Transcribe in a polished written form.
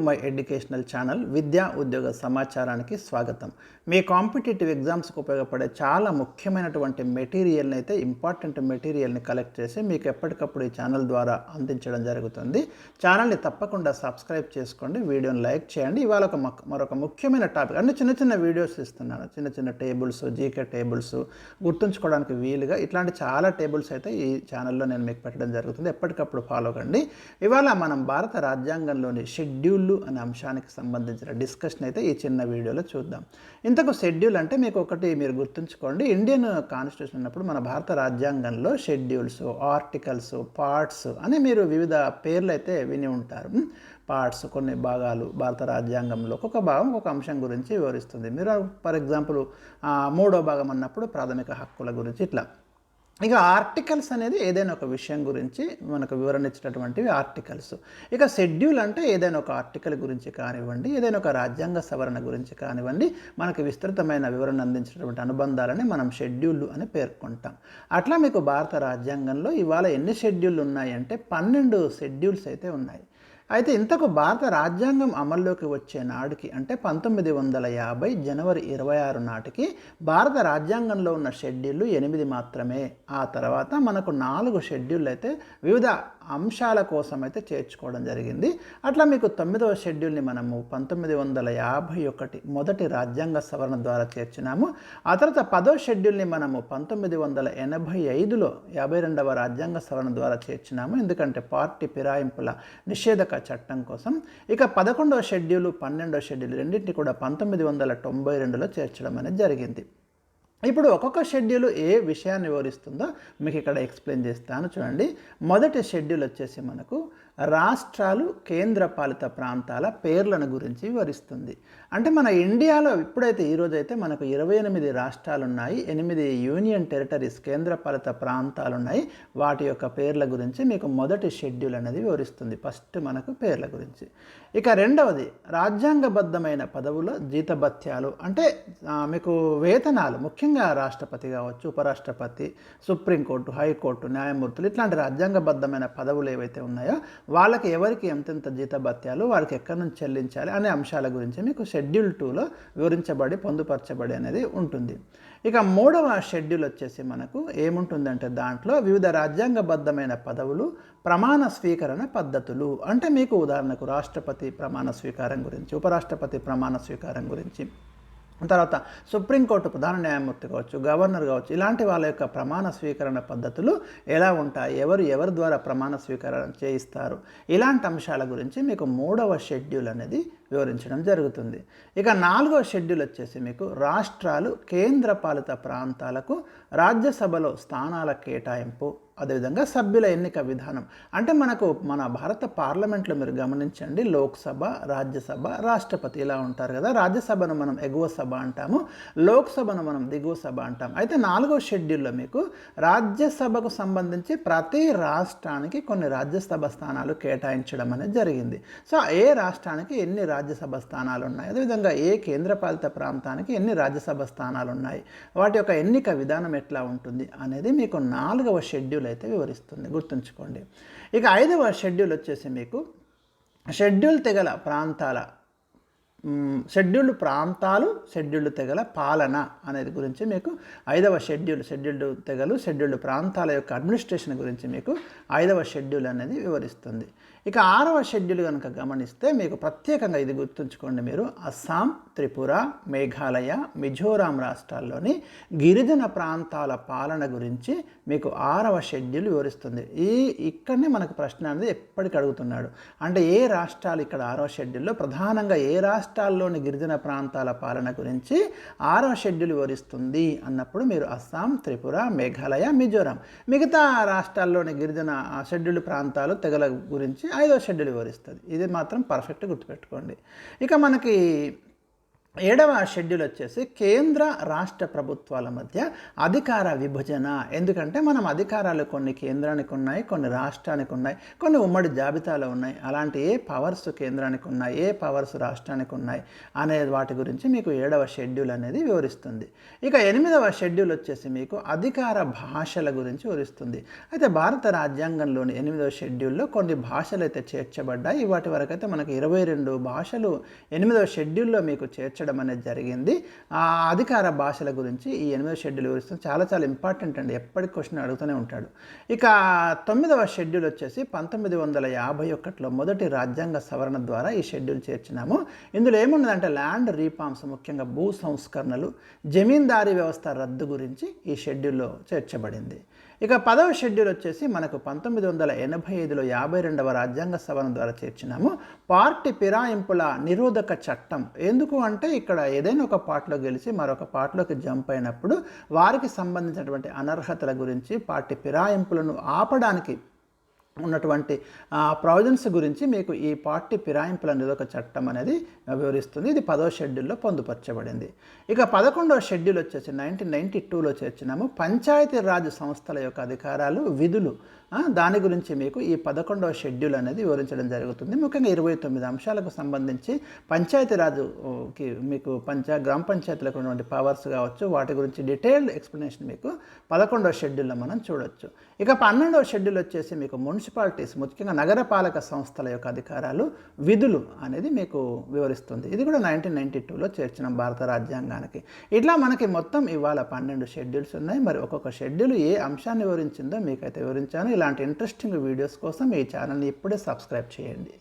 My educational channel విద్యా ఉద్యోగ సమాచారానికి స్వాగతం. మీ కాంపిటేటివ్ ఎగ్జామ్స్కి ఉపయోగపడే చాలా ముఖ్యమైనటువంటి మెటీరియల్ని అయితే ఇంపార్టెంట్ మెటీరియల్ని కలెక్ట్ చేసి మీకు ఎప్పటికప్పుడు ఈ ఛానల్ ద్వారా అందించడం జరుగుతుంది. ఛానల్ని తప్పకుండా సబ్స్క్రైబ్ చేసుకోండి, వీడియోని లైక్ చేయండి. ఇవాళ మరొక ముఖ్యమైన టాపిక్, అన్ని చిన్న చిన్న వీడియోస్ ఇస్తున్నాను, చిన్న చిన్న టేబుల్స్, జీకే టేబుల్స్ గుర్తుంచుకోవడానికి వీలుగా ఇట్లాంటి చాలా టేబుల్స్ అయితే ఈ ఛానల్లో నేను మీకు పెట్టడం జరుగుతుంది. ఎప్పటికప్పుడు ఫాలో కండి. ఇవాళ మనం భారత రాజ్యాంగంలోని షెడ్యూల్ అనే అంశానికి సంబంధించిన డిస్కషన్ అయితే ఈ చిన్న వీడియోలో చూద్దాం. ఇంతకు షెడ్యూల్ అంటే మీకు ఒకటి మీరు గుర్తుంచుకోండి, ఇండియన్ కాన్స్టిట్యూషన్ ఉన్నప్పుడు మన భారత రాజ్యాంగంలో షెడ్యూల్స్, ఆర్టికల్స్, పార్ట్స్ అని మీరు వివిధ పేర్లు అయితే విని ఉంటారు. పార్ట్స్ కొన్ని భాగాలు భారత రాజ్యాంగంలో ఒక్కొక్క భాగం ఒక అంశం గురించి వివరిస్తుంది. మీరు ఫర్ ఎగ్జాంపుల్ మూడో భాగం అన్నప్పుడు ప్రాథమిక హక్కుల గురించి ఇట్లా. ఇక ఆర్టికల్స్ అనేది ఏదైనా ఒక విషయం గురించి మనకు వివరణ ఇచ్చినటువంటివి ఆర్టికల్స్. ఇక షెడ్యూల్ అంటే ఏదైనా ఒక ఆర్టికల్ గురించి కానివ్వండి, ఏదైనా ఒక రాజ్యాంగ సవరణ గురించి కానివ్వండి, మనకు విస్తృతమైన వివరణ అందించినటువంటి అనుబంధాలని మనం షెడ్యూల్ అని పేర్కొంటాం. అట్లా మీకు భారత రాజ్యాంగంలో ఇవాళ ఎన్ని షెడ్యూల్ ఉన్నాయి అంటే 12 షెడ్యూల్స్ అయితే ఉన్నాయి. అయితే ఇంతకు భారత రాజ్యాంగం అమల్లోకి వచ్చే నాటికి అంటే 1950 జనవరి 26 నాటికి భారత రాజ్యాంగంలో ఉన్న షెడ్యూళ్ళు 8 మాత్రమే. ఆ తర్వాత మనకు 4 షెడ్యూళ్ళు అయితే వివిధ అంశాల కోసం అయితే చేర్చుకోవడం జరిగింది. అట్లా మీకు 9వ షెడ్యూల్ని మనము 1951 మొదటి రాజ్యాంగ సవరణ ద్వారా చేర్చినాము. ఆ తర్వాత 10వ షెడ్యూల్ని మనము 1985లో 52వ రాజ్యాంగ సవరణ ద్వారా చేర్చినాము, ఎందుకంటే పార్టీ ఫిరాయింపుల నిషేధక చట్టం కోసం. ఇక 11వ షెడ్యూల్, 12వ షెడ్యూల్ రెండింటిని కూడా 1992లో చేర్చడం అనేది జరిగింది. ఇప్పుడు ఒక్కొక్క షెడ్యూల్ ఏ విషయాన్ని వివరిస్తుందో మీకు ఇక్కడ ఎక్స్ప్లెయిన్ చేస్తాను చూడండి. మొదటి షెడ్యూల్ వచ్చేసి మనకు రాష్ట్రాలు, కేంద్రపాలిత ప్రాంతాల పేర్లను గురించి వివరిస్తుంది. అంటే మన ఇండియాలో ఇప్పుడైతే ఈరోజైతే మనకు 28 రాష్ట్రాలు ఉన్నాయి, 8 యూనియన్ టెరిటరీస్ కేంద్రపాలిత ప్రాంతాలు ఉన్నాయి. వాటి యొక్క పేర్ల గురించి మీకు మొదటి షెడ్యూల్ అనేది వివరిస్తుంది. ఫస్ట్ మనకు పేర్ల గురించి. ఇక రెండవది రాజ్యాంగబద్ధమైన పదవుల జీతభత్యాలు, అంటే మీకు వేతనాలు, ముఖ్యంగా రాష్ట్రపతి కావచ్చు, ఉపరాష్ట్రపతి, సుప్రీంకోర్టు, హైకోర్టు న్యాయమూర్తులు ఇట్లాంటి రాజ్యాంగబద్ధమైన పదవులు ఏవైతే ఉన్నాయో వాళ్ళకి ఎవరికి ఎంతెంత జీతభత్యాలు, వారికి ఎక్కడి నుంచి చెల్లించాలి అనే అంశాల గురించి మీకు షెడ్యూల్ 2లో వివరించబడి పొందుపరచబడి అనేది ఉంటుంది. ఇక 3వ షెడ్యూల్ వచ్చేసి మనకు ఏముంటుందంటే దాంట్లో వివిధ రాజ్యాంగబద్ధమైన పదవులు, ప్రమాణ స్వీకరణ పద్ధతులు, అంటే మీకు ఉదాహరణకు రాష్ట్రపతి ప్రమాణ స్వీకారం గురించి, ఉపరాష్ట్రపతి ప్రమాణ స్వీకారం గురించి, తర్వాత సుప్రీంకోర్టు ప్రధాన న్యాయమూర్తి కావచ్చు, గవర్నర్ కావచ్చు, ఇలాంటి వాళ్ళ యొక్క ప్రమాణ స్వీకరణ పద్ధతులు ఎలా ఉంటాయి, ఎవరి ద్వారా ప్రమాణ స్వీకరణ చేయిస్తారు, ఇలాంటి అంశాల గురించి మీకు 3వ షెడ్యూల్ అనేది వివరించడం జరుగుతుంది. ఇక 4వ షెడ్యూల్ వచ్చేసి మీకు రాష్ట్రాలు, కేంద్రపాలిత ప్రాంతాలకు రాజ్యసభలో స్థానాల కేటాయింపు, అదేవిధంగా సభ్యుల ఎన్నిక విధానం. అంటే మన భారత పార్లమెంట్లో మీరు గమనించండి, లోక్సభ, రాజ్యసభ, రాష్ట్రపతి ఇలా ఉంటారు కదా. రాజ్యసభను మనం ఎగువ సభ అంటాము, లోక్సభను మనం దిగువ సభ అంటాం. అయితే 4వ షెడ్యూల్లో మీకు రాజ్యసభకు సంబంధించి ప్రతి రాష్ట్రానికి కొన్ని రాజ్యసభ స్థానాలు కేటాయించడం అనేది జరిగింది. సో ఏ రాష్ట్రానికి ఎన్ని రాజ్యసభ స్థానాలు ఉన్నాయి, అదేవిధంగా ఏ కేంద్రపాలిత ప్రాంతానికి ఎన్ని రాజ్యసభ స్థానాలు ఉన్నాయి, వాటి యొక్క ఎన్నిక విధానం ఎట్లా ఉంటుంది అనేది మీకు 4వ షెడ్యూల్ అయితే వివరిస్తుంది, గుర్తుంచుకోండి. ఇక 5వ షెడ్యూల్ వచ్చేసి మీకు షెడ్యూల్ తెగల ప్రాంతాలు, షెడ్యూల్డ్ తెగల పాలన అనేది గురించి మీకు 5వ షెడ్యూల్డ్ తెగలు, షెడ్యూల్డ్ ప్రాంతాల యొక్క అడ్మినిస్ట్రేషన్ గురించి మీకు 5వ షెడ్యూల్ అనేది వివరిస్తుంది. ఇక 6వ షెడ్యూల్ కనుక గమనిస్తే మీకు ప్రత్యేకంగా ఇది గుర్తుంచుకోండి, మీరు అస్సాం, త్రిపుర, మేఘాలయ, మిజోరాం రాష్ట్రాల్లోని గిరిజన ప్రాంతాల పాలన గురించి మీకు 6వ షెడ్యూల్ వివరిస్తుంది. ఇక్కడనే మనకు ప్రశ్న అనేది ఎప్పటికీ అడుగుతున్నాడు, అంటే ఏ రాష్ట్రాలు ఇక్కడ 6వ షెడ్యూల్లో ప్రధానంగా ఏ రాష్ట్రాల్లోని గిరిజన ప్రాంతాల పాలన గురించి 6వ షెడ్యూల్ వివరిస్తుంది అన్నప్పుడు మీరు అస్సాం, త్రిపుర, మేఘాలయ, మిజోరాం, మిగతా రాష్ట్రాల్లోని గిరిజన షెడ్యూల్డ్ ప్రాంతాలు, తెగల గురించి 5వ షెడ్యూల్ వివరిస్తుంది. ఇది మాత్రం పర్ఫెక్ట్ గుర్తుపెట్టుకోండి. ఇక మనకి ఏడవ షెడ్యూల్ వచ్చేసి కేంద్ర రాష్ట్ర ప్రభుత్వాల మధ్య అధికార విభజన. ఎందుకంటే మనం అధికారాలు కొన్ని కేంద్రానికి ఉన్నాయి, కొన్ని రాష్ట్రానికి ఉన్నాయి, కొన్ని ఉమ్మడి జాబితాలో ఉన్నాయి. అలాంటి ఏ పవర్స్ కేంద్రానికి ఉన్నాయి, ఏ పవర్స్ రాష్ట్రానికి ఉన్నాయి అనే వాటి గురించి మీకు ఏడవ షెడ్యూల్ అనేది వివరిస్తుంది. ఇక ఎనిమిదవ షెడ్యూల్ వచ్చేసి మీకు అధికార భాషల గురించి వివరిస్తుంది. అయితే భారత రాజ్యాంగంలోని ఎనిమిదవ షెడ్యూల్లో కొన్ని భాషలు అయితే చేర్చబడ్డాయి. వాటి వరకు అయితే మనకి 22 భాషలు ఎనిమిదవ షెడ్యూల్లో మీకు చేర్చడం అనేది జరిగింది. ఆ అధికార భాషల గురించి ఈ 8వ షెడ్యూల్ వివరిస్తుంది. చాలా చాలా ఇంపార్టెంట్ అండి, ఎప్పటికి క్వశ్చన్ అడుగుతూనే ఉంటాడు. ఇక 9వ షెడ్యూల్ వచ్చేసి 1951లో మొదటి రాజ్యాంగ సవరణ ద్వారా ఈ షెడ్యూల్ చేర్చినాము. ఇందులో ఏమున్నదంటే ల్యాండ్ రీఫార్మ్స్, ముఖ్యంగా భూ సంస్కరణలు, జమీందారీ వ్యవస్థ రద్దు గురించి ఈ షెడ్యూల్లో చేర్చబడింది. ఇక 10వ షెడ్యూల్ వచ్చేసి మనకు 1985లో 52వ రాజ్యాంగ సవరణ ద్వారా చేర్చినాము. పార్టీ ఫిరాయింపుల నిరోధక చట్టం. ఎందుకు అంటే ఇక్కడ ఏదైనా ఒక పార్టీలో గెలిచి మరొక పార్టీలోకి జంప్ అయినప్పుడు వారికి సంబంధించినటువంటి అనర్హతల గురించి, పార్టీ ఫిరాయింపులను ఆపడానికి ఉన్నటువంటి ప్రొవిజన్స్ గురించి మీకు ఈ పార్టీ ఫిరాయింపుల నిరోధక చట్టం అనేది వివరిస్తుంది. ఇది 10వ షెడ్యూల్లో పొందుపరచబడింది. ఇక 11వ షెడ్యూల్ వచ్చేసి 1992లో చేర్చినాము. పంచాయతీరాజ్ సంస్థల యొక్క అధికారాలు, విధులు, దాని గురించి మీకు ఈ 11వ షెడ్యూల్ అనేది వివరించడం జరుగుతుంది. ముఖ్యంగా 29 అంశాలకు సంబంధించి పంచాయతీరాజుకి మీకు గ్రామ పంచాయతీలకు ఉన్నటువంటి పవర్స్ కావచ్చు, వాటి గురించి డీటెయిల్డ్ ఎక్స్ప్లెనేషన్ మీకు 11వ షెడ్యూల్లో మనం చూడొచ్చు. ఇక 12వ షెడ్యూల్ వచ్చేసి మీకు మున్సిపాలిటీస్, ముఖ్యంగా నగరపాలక సంస్థల యొక్క అధికారాలు, విధులు అనేది మీకు వివరిస్తుంది. ఇది కూడా 1992లో చేర్చిన భారత రాజ్యాంగానికి. ఇట్లా మనకి మొత్తం ఇవాళ 12 షెడ్యూల్స్ ఉన్నాయి. మరి ఒక్కొక్క షెడ్యూల్ ఏ అంశాన్ని వివరించిందో మీకైతే వివరించాను. ఇలాంటి ఇంట్రెస్టింగ్ వీడియోస్ కోసం ఈ ఛానల్ని ఇప్పుడే సబ్స్క్రైబ్ చేయండి.